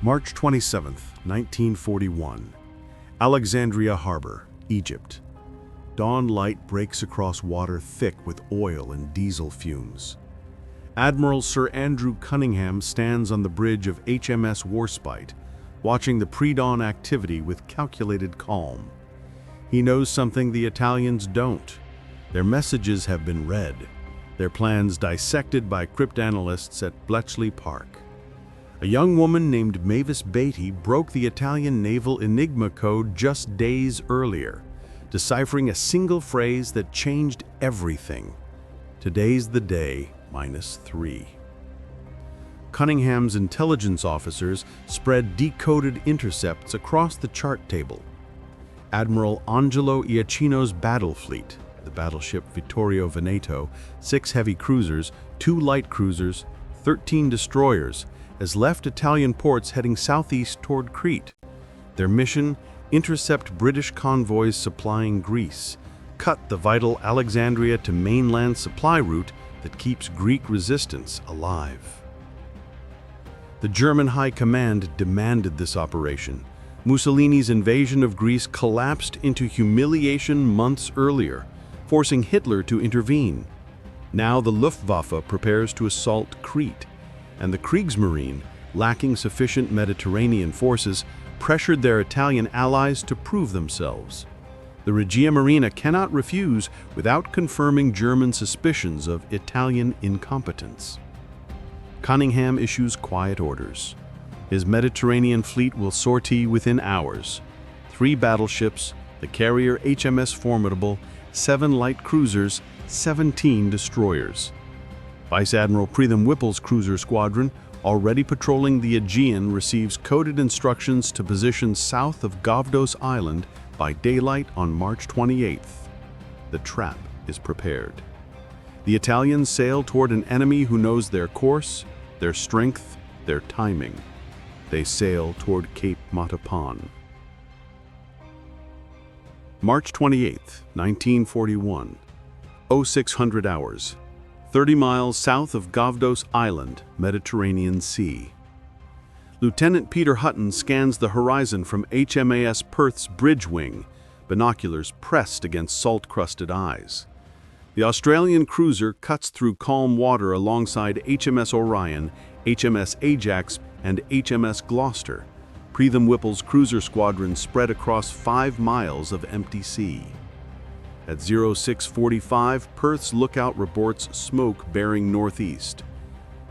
March 27, 1941. Alexandria Harbor, Egypt. Dawn light breaks across water thick with oil and diesel fumes. Admiral Sir Andrew Cunningham stands on the bridge of HMS Warspite, watching the pre-dawn activity with calculated calm. He knows something the Italians don't. Their messages have been read, their plans dissected by cryptanalysts at Bletchley Park. A young woman named Mavis Beatty broke the Italian naval Enigma code just days earlier, deciphering a single phrase that changed everything. Today's the day, -3. Cunningham's intelligence officers spread decoded intercepts across the chart table. Admiral Angelo Iachino's battle fleet, the battleship Vittorio Veneto, 6 heavy cruisers, 2 light cruisers, 13 destroyers, has left Italian ports heading southeast toward Crete. Their mission: intercept British convoys supplying Greece, cut the vital Alexandria to mainland supply route that keeps Greek resistance alive. The German High Command demanded this operation. Mussolini's invasion of Greece collapsed into humiliation months earlier, forcing Hitler to intervene. Now the Luftwaffe prepares to assault Crete, and the Kriegsmarine, lacking sufficient Mediterranean forces, pressured their Italian allies to prove themselves. The Regia Marina cannot refuse without confirming German suspicions of Italian incompetence. Cunningham issues quiet orders. His Mediterranean fleet will sortie within hours. 3 battleships, the carrier HMS Formidable, 7 light cruisers, 17 destroyers. Vice Admiral Pritham Whipple's cruiser squadron, already patrolling the Aegean, receives coded instructions to position south of Gavdos Island by daylight on March 28th. The trap is prepared. The Italians sail toward an enemy who knows their course, their strength, their timing. They sail toward Cape Matapan. March 28th, 1941. 0600 hours. 30 miles south of Gavdos Island, Mediterranean Sea. Lieutenant Peter Hutton scans the horizon from HMAS Perth's bridge wing, binoculars pressed against salt-crusted eyes. The Australian cruiser cuts through calm water alongside HMS Orion, HMS Ajax, and HMS Gloucester. Pritham Whipple's cruiser squadron spread across 5 miles of empty sea. At 0645, Perth's lookout reports smoke bearing northeast.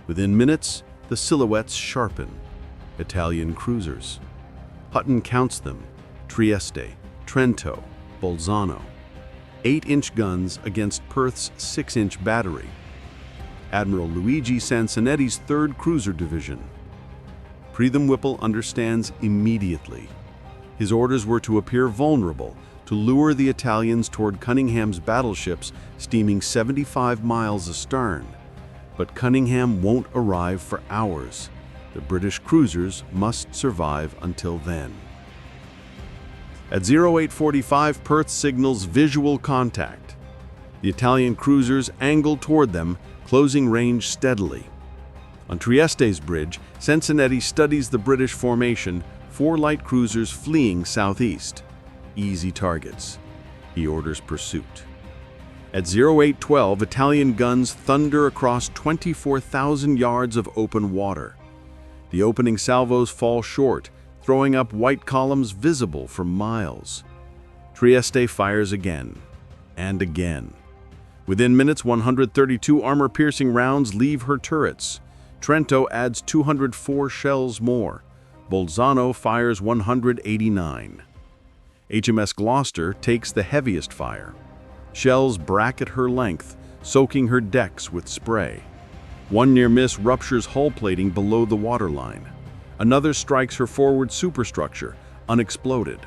Within minutes, the silhouettes sharpen. Italian cruisers. Hutton counts them: Trieste, Trento, Bolzano. 8-inch guns against Perth's 6-inch battery. Admiral Luigi Sansonetti's 3rd Cruiser Division. Pritham Whipple understands immediately. His orders were to appear vulnerable, to lure the Italians toward Cunningham's battleships steaming 75 miles astern. But Cunningham won't arrive for hours. The British cruisers must survive until then. At 0845, Perth signals visual contact. The Italian cruisers angle toward them, closing range steadily. On Trieste's bridge, Sansonetti studies the British formation, 4 light cruisers fleeing southeast. Easy targets. He orders pursuit. At 0812, Italian guns thunder across 24,000 yards of open water. The opening salvos fall short, throwing up white columns visible for miles. Trieste fires again, and again. Within minutes, 132 armor-piercing rounds leave her turrets. Trento adds 204 shells more. Bolzano fires 189. HMS Gloucester takes the heaviest fire. Shells bracket her length, soaking her decks with spray. One near miss ruptures hull plating below the waterline. Another strikes her forward superstructure, unexploded.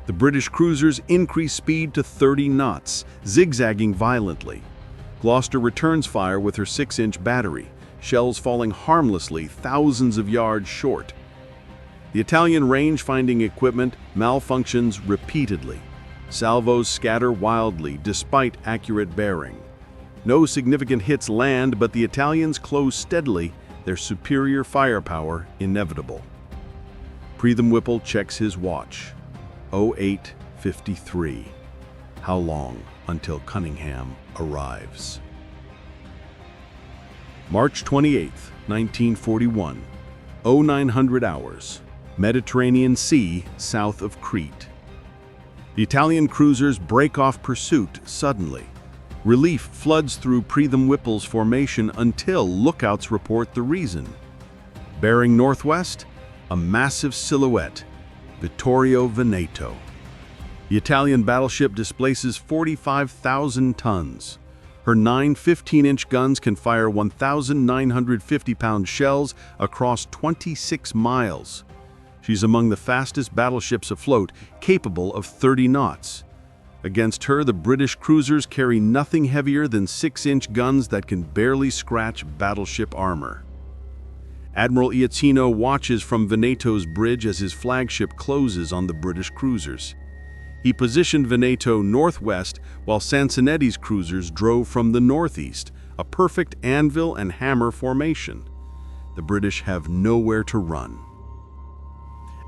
The British cruisers increase speed to 30 knots, zigzagging violently. Gloucester returns fire with her 6-inch battery, shells falling harmlessly thousands of yards short. The Italian range-finding equipment malfunctions repeatedly. Salvos scatter wildly despite accurate bearing. No significant hits land, but the Italians close steadily, their superior firepower inevitable. Preetham Whipple checks his watch. 08:53. How long until Cunningham arrives? March 28, 1941. 0900 hours. Mediterranean Sea, south of Crete. The Italian cruisers break off pursuit suddenly. Relief floods through Preetham Whipple's formation until lookouts report the reason. Bearing northwest, a massive silhouette, Vittorio Veneto. The Italian battleship displaces 45,000 tons. Her 9 15-inch guns can fire 1,950-pound shells across 26 miles. She's among the fastest battleships afloat, capable of 30 knots. Against her, the British cruisers carry nothing heavier than 6-inch guns that can barely scratch battleship armor. Admiral Iachino watches from Veneto's bridge as his flagship closes on the British cruisers. He positioned Veneto northwest while Sansonetti's cruisers drove from the northeast, a perfect anvil and hammer formation. The British have nowhere to run.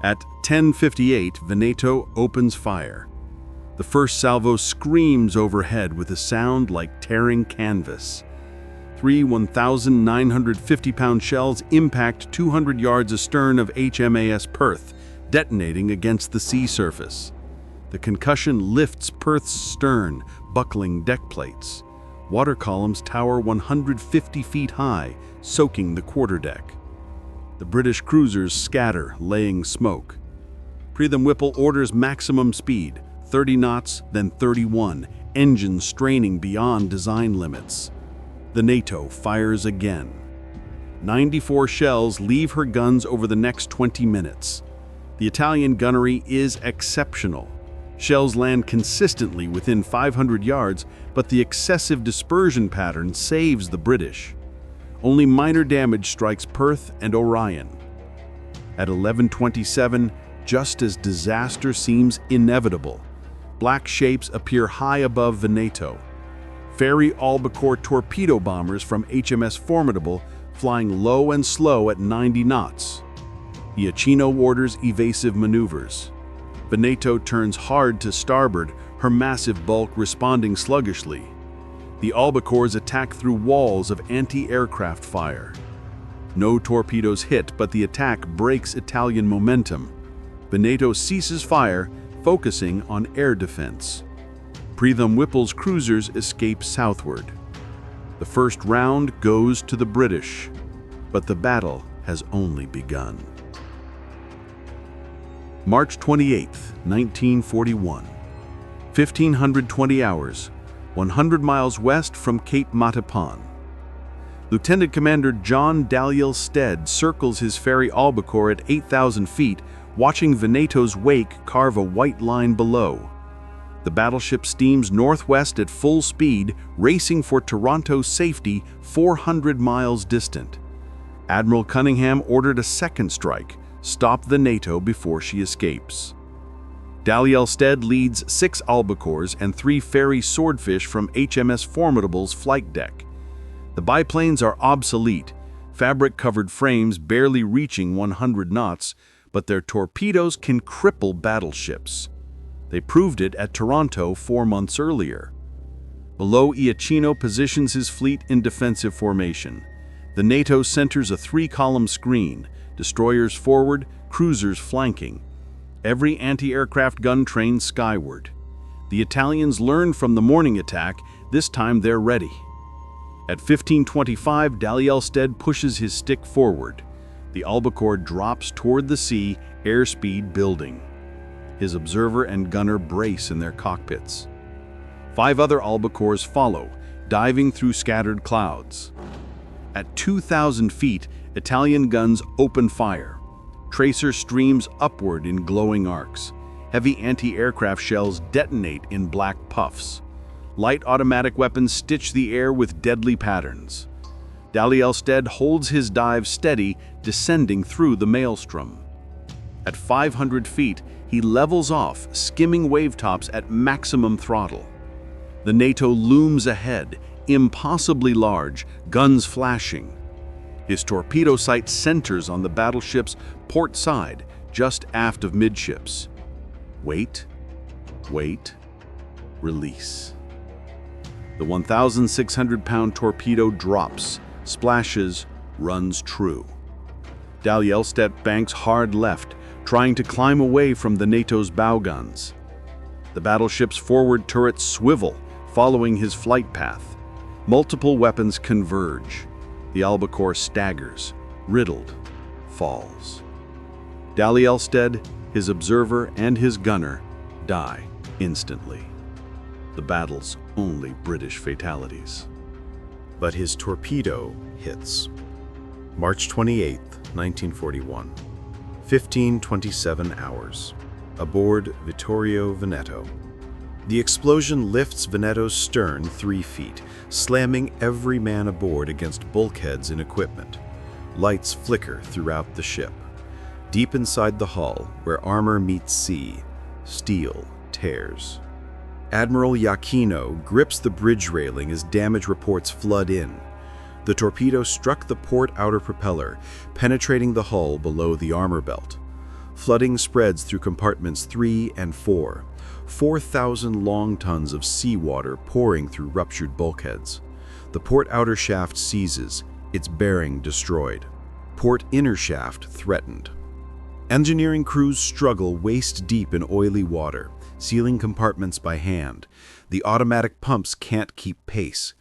At 10:58, Veneto opens fire. The first salvo screams overhead with a sound like tearing canvas. 3 1,950-pound shells impact 200 yards astern of HMAS Perth, detonating against the sea surface. The concussion lifts Perth's stern, buckling deck plates. Water columns tower 150 feet high, soaking the quarterdeck. The British cruisers scatter, laying smoke. Preetham Whipple orders maximum speed, 30 knots, then 31, engines straining beyond design limits. Veneto fires again. 94 shells leave her guns over the next 20 minutes. The Italian gunnery is exceptional. Shells land consistently within 500 yards, but the excessive dispersion pattern saves the British. Only minor damage strikes Perth and Orion. At 11:27, just as disaster seems inevitable, black shapes appear high above Veneto. Ferry albacore torpedo bombers from HMS Formidable flying low and slow at 90 knots. Iachino orders evasive maneuvers. Veneto turns hard to starboard, her massive bulk responding sluggishly. The albacores attack through walls of anti-aircraft fire. No torpedoes hit, but the attack breaks Italian momentum. Veneto ceases fire, focusing on air defense. Preetham Whipple's cruisers escape southward. The first round goes to the British, but the battle has only begun. March 28, 1941. 1520 hours, 100 miles west from Cape Matapan. Lieutenant Commander John Dalyell Stead circles his ferry albacore at 8,000 feet, watching Veneto's wake carve a white line below. The battleship steams northwest at full speed, racing for Toronto's safety 400 miles distant. Admiral Cunningham ordered a second strike, stop Veneto before she escapes. Dalyell Stead leads 6 albacores and 3 ferry swordfish from HMS Formidable's flight deck. The biplanes are obsolete, fabric-covered frames barely reaching 100 knots, but their torpedoes can cripple battleships. They proved it at Toronto 4 months earlier. Below, Iachino positions his fleet in defensive formation. Veneto centers a 3-column screen, destroyers forward, cruisers flanking. Every anti-aircraft gun trained skyward. The Italians learned from the morning attack, this time they're ready. At 15:25, Dalyell Stead pushes his stick forward. The albacore drops toward the sea, airspeed building. His observer and gunner brace in their cockpits. 5 other albacores follow, diving through scattered clouds. At 2,000 feet, Italian guns open fire. Tracer streams upward in glowing arcs. Heavy anti-aircraft shells detonate in black puffs. Light automatic weapons stitch the air with deadly patterns. Dalyell Stead holds his dive steady, descending through the maelstrom. At 500 feet, he levels off, skimming wavetops at maximum throttle. The NATO looms ahead, impossibly large, guns flashing. His torpedo sight centers on the battleship's port side, just aft of midships. Wait, wait, release. The 1,600-pound torpedo drops, splashes, runs true. Deadliest banks hard left, trying to climb away from the NATO's bow guns. The battleship's forward turrets swivel, following his flight path. Multiple weapons converge. The albacore staggers, riddled, falls. Deadliest, his observer, and his gunner die instantly. The battle's only British fatalities. But his torpedo hits. March 28, 1941. 15:27 hours. Aboard Vittorio Veneto. The explosion lifts Veneto's stern 3 feet, slamming every man aboard against bulkheads and equipment. Lights flicker throughout the ship. Deep inside the hull, where armor meets sea, steel tears. Admiral Iachino grips the bridge railing as damage reports flood in. The torpedo struck the port outer propeller, penetrating the hull below the armor belt. Flooding spreads through compartments 3 and 4, 4,000 long tons of seawater pouring through ruptured bulkheads. The port outer shaft seizes, its bearing destroyed. Port inner shaft threatened. Engineering crews struggle waist-deep in oily water, sealing compartments by hand. The automatic pumps can't keep pace.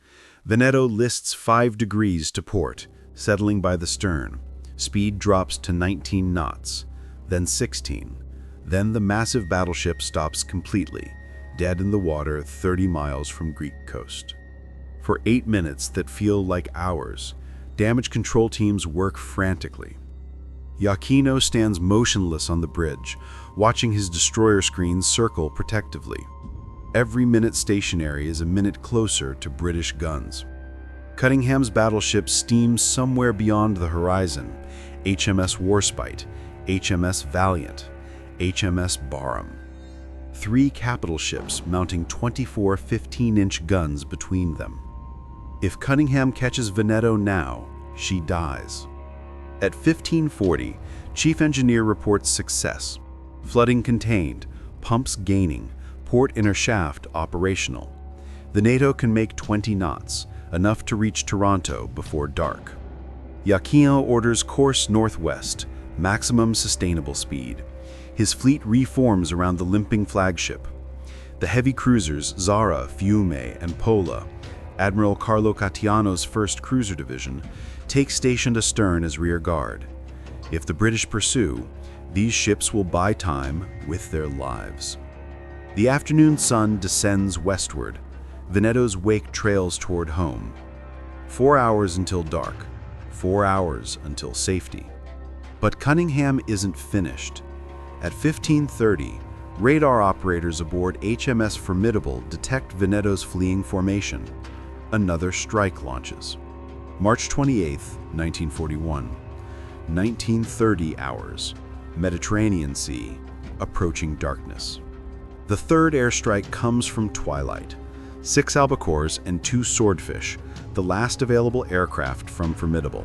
Veneto lists 5 degrees to port, settling by the stern. Speed drops to 19 knots, then 16. Then the massive battleship stops completely, dead in the water 30 miles from Greek coast. For 8 minutes that feel like hours, damage control teams work frantically. Iachino stands motionless on the bridge, watching his destroyer screens circle protectively. Every minute stationary is a minute closer to British guns. Cunningham's battleship steams somewhere beyond the horizon: HMS Warspite, HMS Valiant, HMS Barham. 3 capital ships mounting 24 15-inch guns between them. If Cunningham catches Veneto now, she dies. At 1540, Chief Engineer reports success. Flooding contained, pumps gaining, port inner shaft operational. The NATO can make 20 knots, enough to reach Toronto before dark. Iachino orders course northwest, maximum sustainable speed. His fleet reforms around the limping flagship. The heavy cruisers Zara, Fiume, and Pola, Admiral Carlo Cattiano's 1st Cruiser Division, take station astern as rear guard. If the British pursue, these ships will buy time with their lives. The afternoon sun descends westward. Veneto's wake trails toward home. 4 hours until dark, 4 hours until safety. But Cunningham isn't finished. At 15:30, radar operators aboard HMS Formidable detect Veneto's fleeing formation. Another strike launches. March 28, 1941. 19:30 hours. Mediterranean Sea, approaching darkness. The 3rd airstrike comes from twilight. 6 albacores and 2 swordfish, the last available aircraft from Formidable.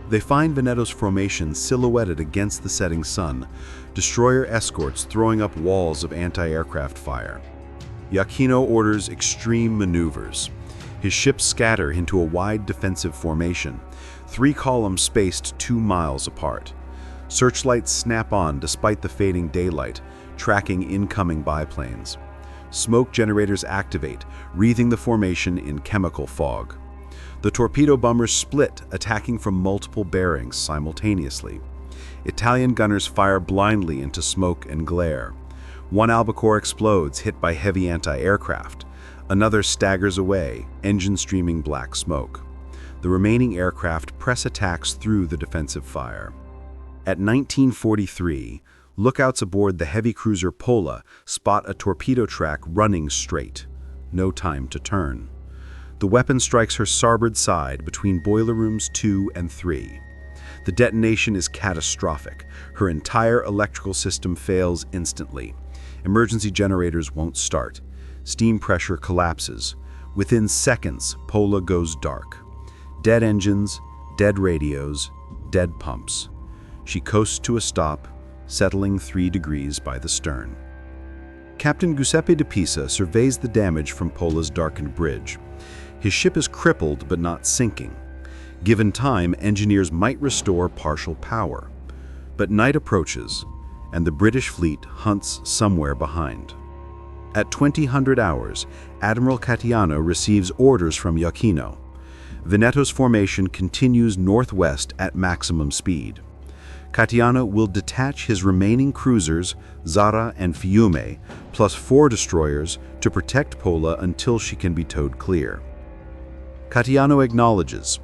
They find Veneto's formation silhouetted against the setting sun, destroyer escorts throwing up walls of anti-aircraft fire. Iachino orders extreme maneuvers. His ships scatter into a wide defensive formation, 3 columns spaced 2 miles apart. Searchlights snap on despite the fading daylight, tracking incoming biplanes. Smoke generators activate, wreathing the formation in chemical fog. The torpedo bombers split, attacking from multiple bearings simultaneously. Italian gunners fire blindly into smoke and glare. 1 albacore explodes, hit by heavy anti-aircraft. Another staggers away, engine streaming black smoke. The remaining aircraft press attacks through the defensive fire. At 19:43, lookouts aboard the heavy cruiser Pola spot a torpedo track running straight. No time to turn. The weapon strikes her starboard side between boiler rooms 2 and 3. The detonation is catastrophic. Her entire electrical system fails instantly. Emergency generators won't start. Steam pressure collapses. Within seconds, Pola goes dark. Dead engines, dead radios, dead pumps. She coasts to a stop, settling 3 degrees by the stern. Captain Giuseppe de Pisa surveys the damage from Pola's darkened bridge. His ship is crippled but not sinking. Given time, engineers might restore partial power. But night approaches, and the British fleet hunts somewhere behind. At 2000 hours, Admiral Catiano receives orders from Iachino. Veneto's formation continues northwest at maximum speed. Catiano will detach his remaining cruisers, Zara and Fiume, plus 4 destroyers to protect Pola until she can be towed clear. Catiano acknowledges.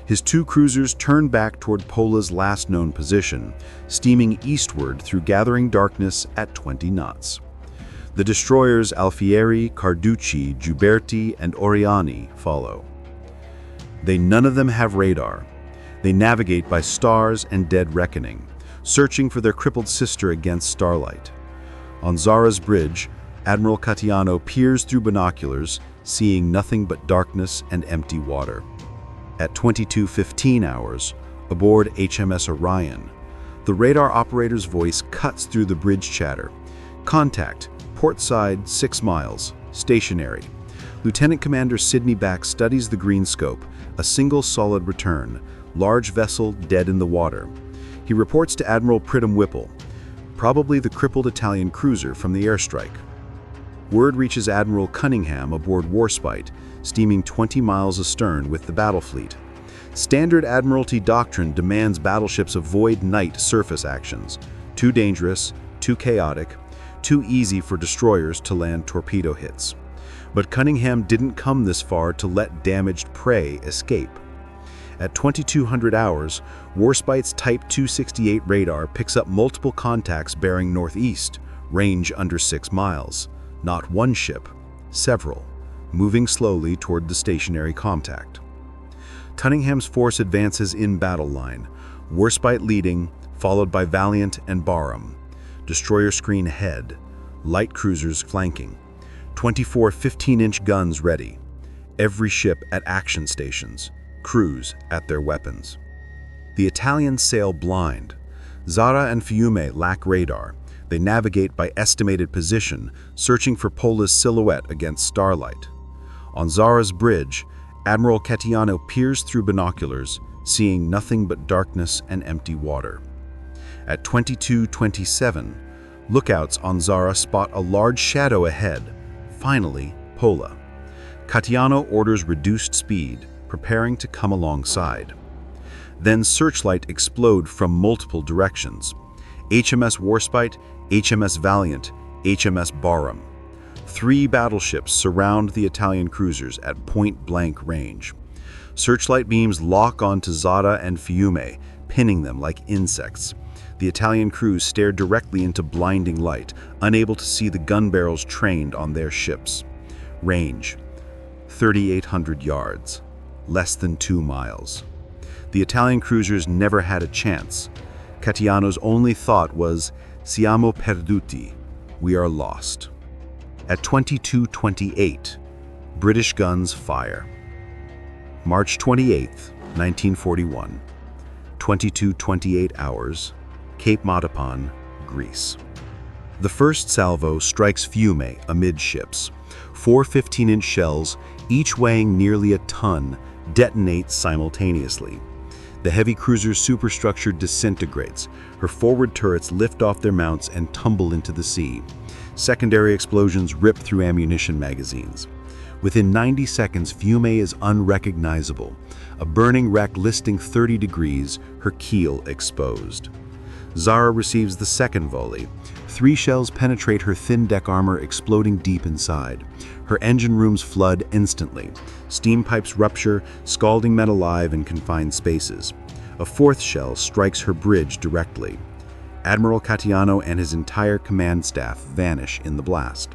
His 2 cruisers turn back toward Pola's last known position, steaming eastward through gathering darkness at 20 knots. The destroyers Alfieri, Carducci, Giuberti, and Oriani follow. None of them have radar. They navigate by stars and dead reckoning, searching for their crippled sister against starlight. On Zara's bridge, Admiral Catiano peers through binoculars, seeing nothing but darkness and empty water. At 22:15 hours, aboard HMS Orion, the radar operator's voice cuts through the bridge chatter. Contact, port side 6 miles, stationary. Lieutenant Commander Sidney Back studies the green scope, a single solid return, large vessel dead in the water. He reports to Admiral Pridham Whipple, probably the crippled Italian cruiser from the airstrike. Word reaches Admiral Cunningham aboard Warspite, steaming 20 miles astern with the battle fleet. Standard Admiralty doctrine demands battleships avoid night surface actions. Too dangerous, too chaotic, too easy for destroyers to land torpedo hits. But Cunningham didn't come this far to let damaged prey escape. At 2200 hours, Warspite's Type 268 radar picks up multiple contacts bearing northeast, range under 6 miles. Not one ship, several, moving slowly toward the stationary contact. Cunningham's force advances in battle line, Warspite leading, followed by Valiant and Barham. Destroyer screen ahead, light cruisers flanking. 24 15-inch guns ready. Every ship at action stations. Crews at their weapons. The Italians sail blind. Zara and Fiume lack radar. They navigate by estimated position, searching for Pola's silhouette against starlight. On Zara's bridge, Admiral Catiano peers through binoculars, seeing nothing but darkness and empty water. At 22:27, lookouts on Zara spot a large shadow ahead. Finally, Pola. Catiano orders reduced speed, preparing to come alongside. Then searchlight explode from multiple directions. HMS Warspite, HMS Valiant, HMS Barham. 3 battleships surround the Italian cruisers at point-blank range. Searchlight beams lock onto Zara and Fiume, pinning them like insects. The Italian crews stare directly into blinding light, unable to see the gun barrels trained on their ships. Range, 3,800 yards. Less than 2 miles. The Italian cruisers never had a chance. Catiano's only thought was, "Siamo perduti," we are lost. At 22:28, British guns fire. March 28, 1941, 22:28 hours, Cape Matapan, Greece. The first salvo strikes Fiume amidships. 4 15-inch shells, each weighing nearly a ton, detonate simultaneously. The heavy cruiser's superstructure disintegrates. Her forward turrets lift off their mounts and tumble into the sea. Secondary explosions rip through ammunition magazines. Within 90 seconds, Fiume is unrecognizable, a burning wreck listing 30 degrees, her keel exposed. Zara receives the second volley. 3 shells penetrate her thin deck armor, exploding deep inside. Her engine rooms flood instantly. Steam pipes rupture, scalding men alive in confined spaces. A 4th shell strikes her bridge directly. Admiral Catiano and his entire command staff vanish in the blast.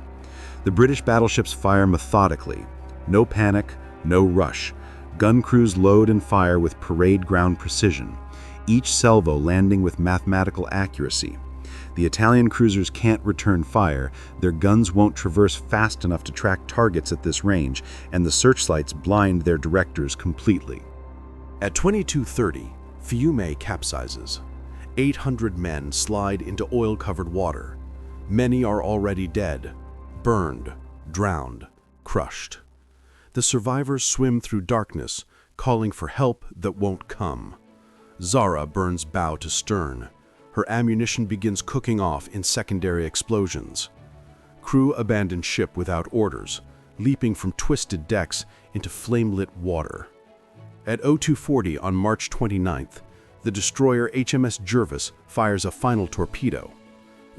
The British battleships fire methodically. No panic, no rush. Gun crews load and fire with parade ground precision, each salvo landing with mathematical accuracy. The Italian cruisers can't return fire, their guns won't traverse fast enough to track targets at this range, and the searchlights blind their directors completely. At 22:30, Fiume capsizes. 800 men slide into oil-covered water. Many are already dead, burned, drowned, crushed. The survivors swim through darkness, calling for help that won't come. Zara burns bow to stern. Her ammunition begins cooking off in secondary explosions. Crew abandon ship without orders, leaping from twisted decks into flame-lit water. At 0240 on March 29th, the destroyer HMS Jervis fires a final torpedo.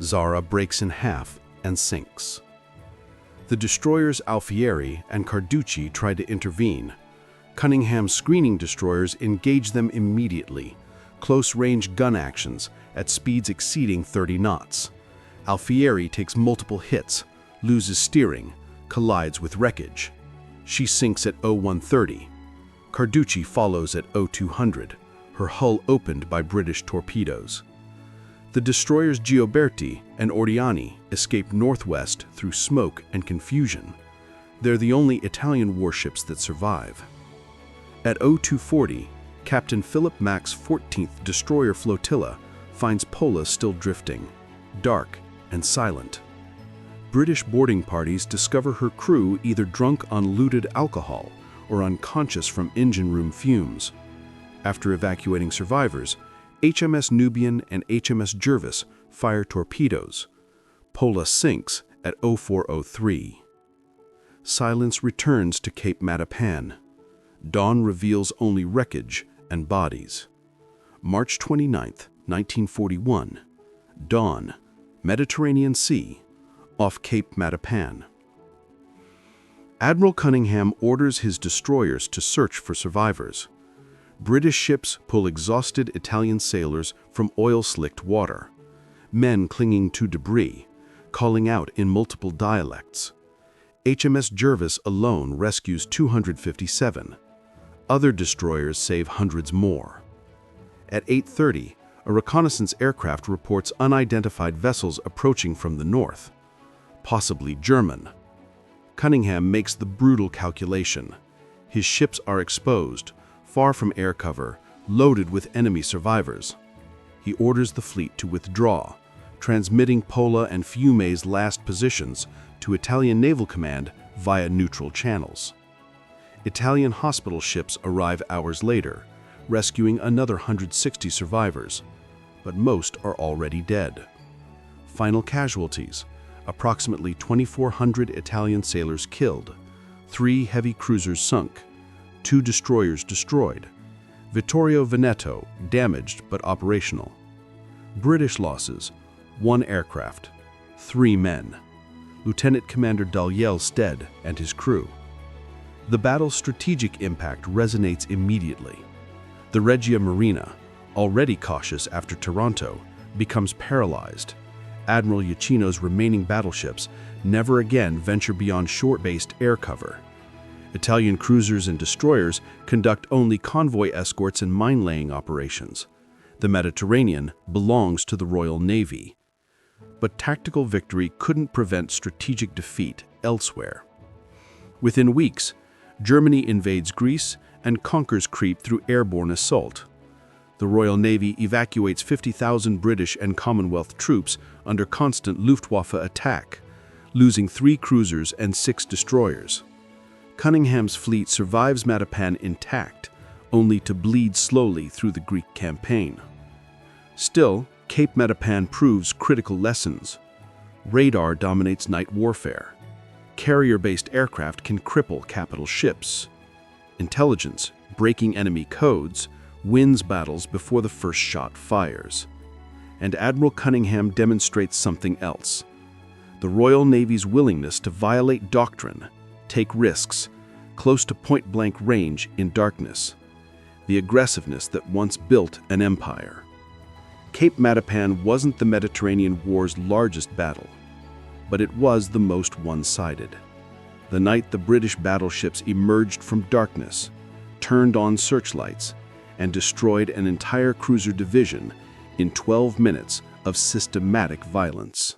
Zara breaks in half and sinks. The destroyers Alfieri and Carducci try to intervene. Cunningham's screening destroyers engage them immediately, close-range gun actions at speeds exceeding 30 knots. Alfieri takes multiple hits, loses steering, collides with wreckage. She sinks at 0130. Carducci follows at 0200, her hull opened by British torpedoes. The destroyers Gioberti and Ordiani escape northwest through smoke and confusion. They're the only Italian warships that survive. At 0240, Captain Philip Mack's 14th destroyer flotilla finds Pola still drifting, dark and silent. British boarding parties discover her crew either drunk on looted alcohol or unconscious from engine room fumes. After evacuating survivors, HMS Nubian and HMS Jervis fire torpedoes. Pola sinks at 0403. Silence returns to Cape Matapan. Dawn reveals only wreckage and bodies. March 29, 1941. Dawn, Mediterranean Sea, off Cape Matapan. Admiral Cunningham orders his destroyers to search for survivors. British ships pull exhausted Italian sailors from oil-slicked water, men clinging to debris, calling out in multiple dialects. HMS Jervis alone rescues 257. Other destroyers save hundreds more. At 8:30, a reconnaissance aircraft reports unidentified vessels approaching from the north, possibly German. Cunningham makes the brutal calculation. His ships are exposed, far from air cover, loaded with enemy survivors. He orders the fleet to withdraw, transmitting Pola and Fiume's last positions to Italian Naval Command via neutral channels. Italian hospital ships arrive hours later, rescuing another 160 survivors, but most are already dead. Final casualties: approximately 2,400 Italian sailors killed, 3 heavy cruisers sunk, 2 destroyers destroyed, Vittorio Veneto damaged but operational. British losses: 1 aircraft, 3 men. Lieutenant Commander Dalyell's dead and his crew. The battle's strategic impact resonates immediately. The Regia Marina, already cautious after Taranto, becomes paralyzed. Admiral Iachino's remaining battleships never again venture beyond shore-based air cover. Italian cruisers and destroyers conduct only convoy escorts and mine-laying operations. The Mediterranean belongs to the Royal Navy. But tactical victory couldn't prevent strategic defeat elsewhere. Within weeks, Germany invades Greece and conquers Crete through airborne assault. The Royal Navy evacuates 50,000 British and Commonwealth troops under constant Luftwaffe attack, losing 3 cruisers and 6 destroyers. Cunningham's fleet survives Matapan intact, only to bleed slowly through the Greek campaign. Still, Cape Matapan proves critical lessons. Radar dominates night warfare. Carrier-based aircraft can cripple capital ships. Intelligence, breaking enemy codes, wins battles before the first shot fires. And Admiral Cunningham demonstrates something else: the Royal Navy's willingness to violate doctrine, take risks, close to point-blank range in darkness. The aggressiveness that once built an empire. Cape Matapan wasn't the Mediterranean War's largest battle, but it was the most one-sided. The night the British battleships emerged from darkness, turned on searchlights, and destroyed an entire cruiser division in 12 minutes of systematic violence.